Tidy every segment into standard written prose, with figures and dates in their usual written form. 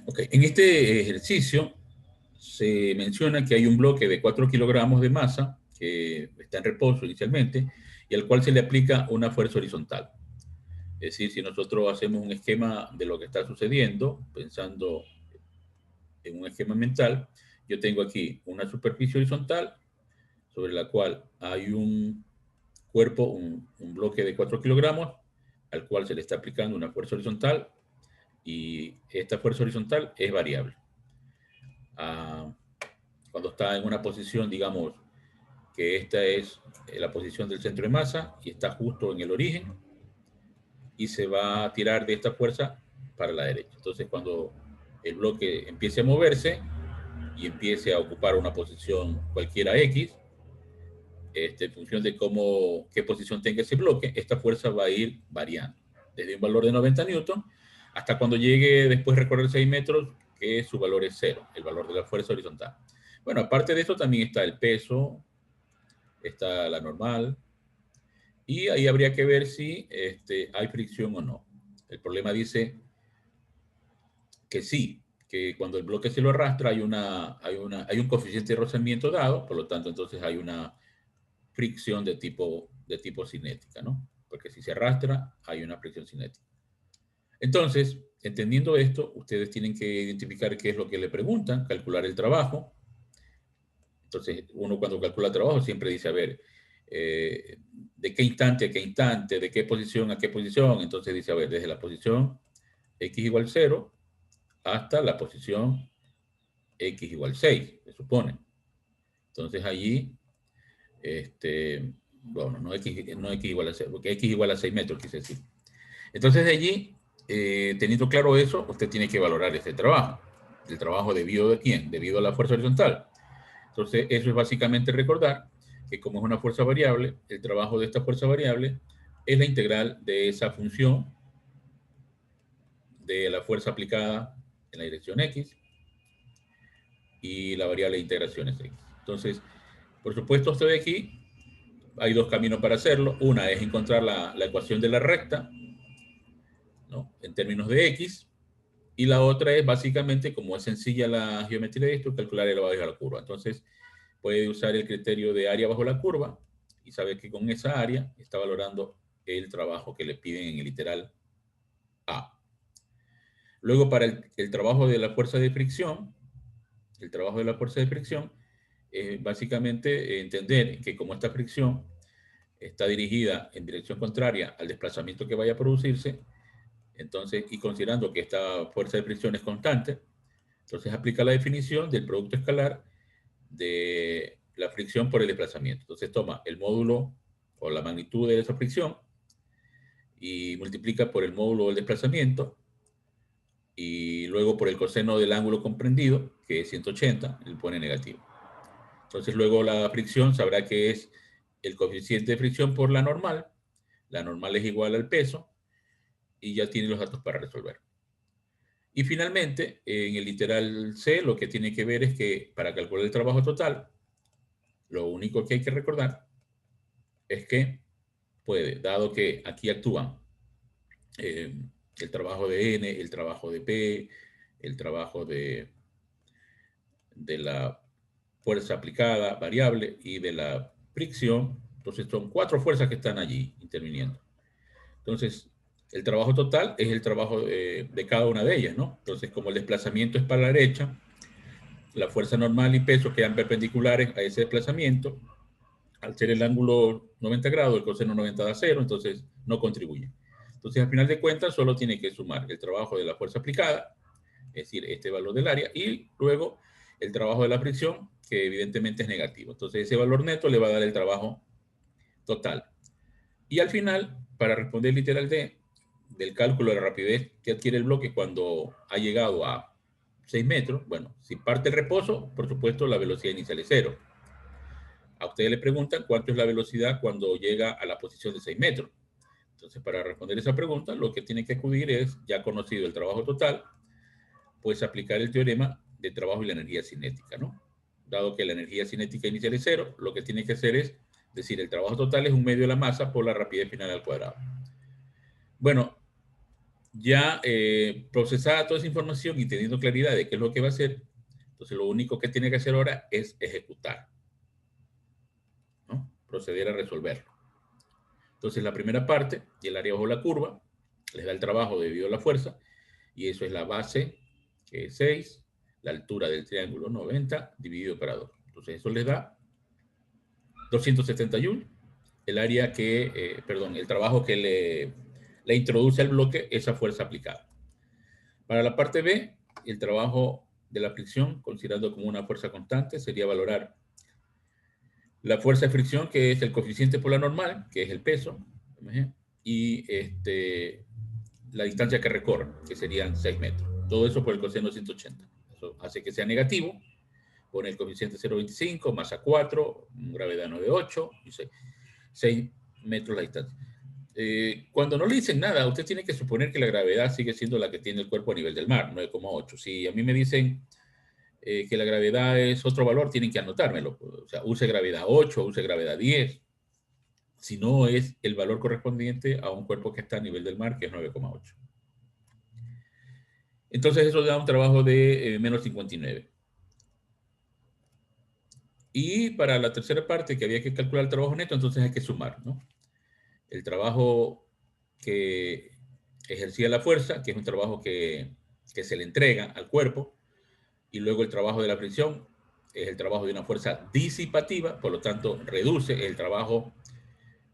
Ok, en este ejercicio se menciona que hay un bloque de 4 kilogramos de masa que está en reposo inicialmente y al cual se le aplica una fuerza horizontal. Es decir, si nosotros hacemos un esquema de lo que está sucediendo, pensando en un esquema mental, yo tengo aquí una superficie horizontal sobre la cual hay un cuerpo, un bloque de 4 kilogramos, al cual se le está aplicando una fuerza horizontal y esta fuerza horizontal es variable. Ah, cuando está en una posición, digamos, que esta es la posición del centro de masa y está justo en el origen y se va a tirar de esta fuerza para la derecha. Entonces, cuando el bloque empiece a moverse y empiece a ocupar una posición cualquiera X, en función de qué posición tenga ese bloque, esta fuerza va a ir variando. Desde un valor de 90 newton hasta cuando llegue después de recorrer 6 metros, que su valor es 0, el valor de la fuerza horizontal. Bueno, aparte de esto también está el peso, está la normal, y ahí habría que ver si hay fricción o no. El problema dice que sí, que cuando el bloque se lo arrastra hay un coeficiente de rozamiento dado, por lo tanto entonces hay una fricción de tipo cinética, ¿no? Porque si se arrastra, hay una fricción cinética. Entonces, entendiendo esto, ustedes tienen que identificar qué es lo que le preguntan, calcular el trabajo. Entonces, uno cuando calcula el trabajo siempre dice, a ver, de qué instante a qué instante, de qué posición a qué posición. Entonces dice, a ver, desde la posición x igual 0 hasta la posición x igual 6, se supone. Entonces allí bueno, no x igual a 6, porque x igual a 6 metros, quise decir. Entonces de allí, teniendo claro eso, usted tiene que valorar este trabajo. ¿El trabajo debido a quién? Debido a la fuerza horizontal. Entonces eso es básicamente recordar que como es una fuerza variable, el trabajo de esta fuerza variable es la integral de esa función de la fuerza aplicada en la dirección x y la variable de integración es x. Entonces, por supuesto, usted ve aquí hay dos caminos para hacerlo. Una es encontrar la ecuación de la recta, ¿no? En términos de x, y la otra es básicamente, como es sencilla la geometría de esto, calcular el elevado a la curva. Entonces, puede usar el criterio de área bajo la curva y sabe que con esa área está valorando el trabajo que le piden en el literal A. Luego, para el trabajo de la fuerza de fricción, el trabajo de la fuerza de fricción, básicamente entender que como esta fricción está dirigida en dirección contraria al desplazamiento que vaya a producirse, entonces, y considerando que esta fuerza de fricción es constante, entonces aplica la definición del producto escalar de la fricción por el desplazamiento. Entonces toma el módulo o la magnitud de esa fricción y multiplica por el módulo del desplazamiento y luego por el coseno del ángulo comprendido, que es 180, le pone negativo. Entonces luego la fricción sabrá que es el coeficiente de fricción por la normal es igual al peso, y ya tiene los datos para resolver. Y finalmente, en el literal C, lo que tiene que ver es que para calcular el trabajo total, lo único que hay que recordar es que puede, dado que aquí actúan eh, el trabajo de N, el trabajo de P, el trabajo de la fuerza aplicada variable y de la fricción, entonces son 4 fuerzas que están allí interviniendo. Entonces, el trabajo total es el trabajo de cada una de ellas, ¿no? Entonces, como el desplazamiento es para la derecha, la fuerza normal y peso quedan perpendiculares a ese desplazamiento. Al ser el ángulo 90 grados, el coseno 90 da 0, entonces no contribuye. Entonces, al final de cuentas, solo tiene que sumar el trabajo de la fuerza aplicada, es decir, este valor del área, y luego el trabajo de la fricción, que evidentemente es negativo. Entonces, ese valor neto le va a dar el trabajo total. Y al final, para responder literal del cálculo de la rapidez que adquiere el bloque cuando ha llegado a 6 metros, bueno, si parte el reposo, por supuesto, la velocidad inicial es 0. A ustedes le preguntan cuánto es la velocidad cuando llega a la posición de 6 metros. Entonces, para responder esa pregunta, lo que tiene que acudir es, ya conocido el trabajo total, pues aplicar el teorema de trabajo y la energía cinética, ¿no? Dado que la energía cinética inicial es 0, lo que tiene que hacer es decir, el trabajo total es un medio de la masa por la rapidez final al cuadrado. Bueno, Ya procesada toda esa información y teniendo claridad de qué es lo que va a hacer, entonces lo único que tiene que hacer ahora es ejecutar, ¿no? Proceder a resolverlo. Entonces la primera parte, y el área bajo la curva, les da el trabajo debido a la fuerza, y eso es la base, que es 6, la altura del triángulo 90, dividido para 2. Entonces eso les da 270 joules, el área que, perdón, el trabajo que le introduce al bloque esa fuerza aplicada. Para la parte B, el trabajo de la fricción, considerando como una fuerza constante, sería valorar la fuerza de fricción, que es el coeficiente por la normal, que es el peso, y la distancia que recorre, que serían 6 metros. Todo eso por el coseno de 180. Eso hace que sea negativo. Pone el coeficiente 0,25, masa 4, gravedad 9,8, y 6 metros la distancia. Cuando no le dicen nada, usted tiene que suponer que la gravedad sigue siendo la que tiene el cuerpo a nivel del mar, 9,8. Si a mí me dicen que la gravedad es otro valor, tienen que anotármelo. O sea, use gravedad 8, use gravedad 10. Si no, es el valor correspondiente a un cuerpo que está a nivel del mar, que es 9,8. Entonces eso da un trabajo de menos 59. Y para la tercera parte, que había que calcular el trabajo neto, entonces hay que sumar, ¿no? El trabajo que ejercía la fuerza, que es un trabajo que se le entrega al cuerpo, y luego el trabajo de la fricción, es el trabajo de una fuerza disipativa, por lo tanto reduce el trabajo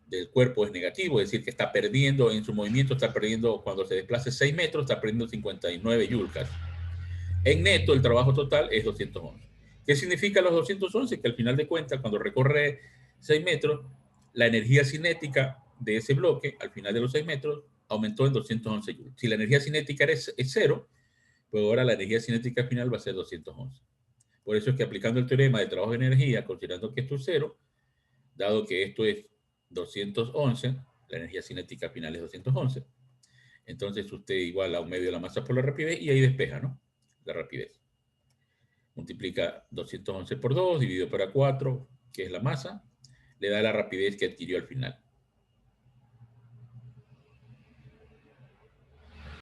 del cuerpo, es negativo, es decir, que está perdiendo en su movimiento, está perdiendo, cuando se desplace 6 metros, está perdiendo 59 joules. En neto, el trabajo total es 211. ¿Qué significa los 211? Que al final de cuentas, cuando recorre 6 metros, la energía cinética de ese bloque, al final de los 6 metros, aumentó en 211 joules. Si la energía cinética es 0, pues ahora la energía cinética final va a ser 211. Por eso es que aplicando el teorema de trabajo de energía, considerando que esto es 0, dado que esto es 211, la energía cinética final es 211, entonces usted iguala a un medio de la masa por la rapidez y ahí despeja, ¿no? La rapidez. Multiplica 211 por 2, dividido por 4, que es la masa, le da la rapidez que adquirió al final.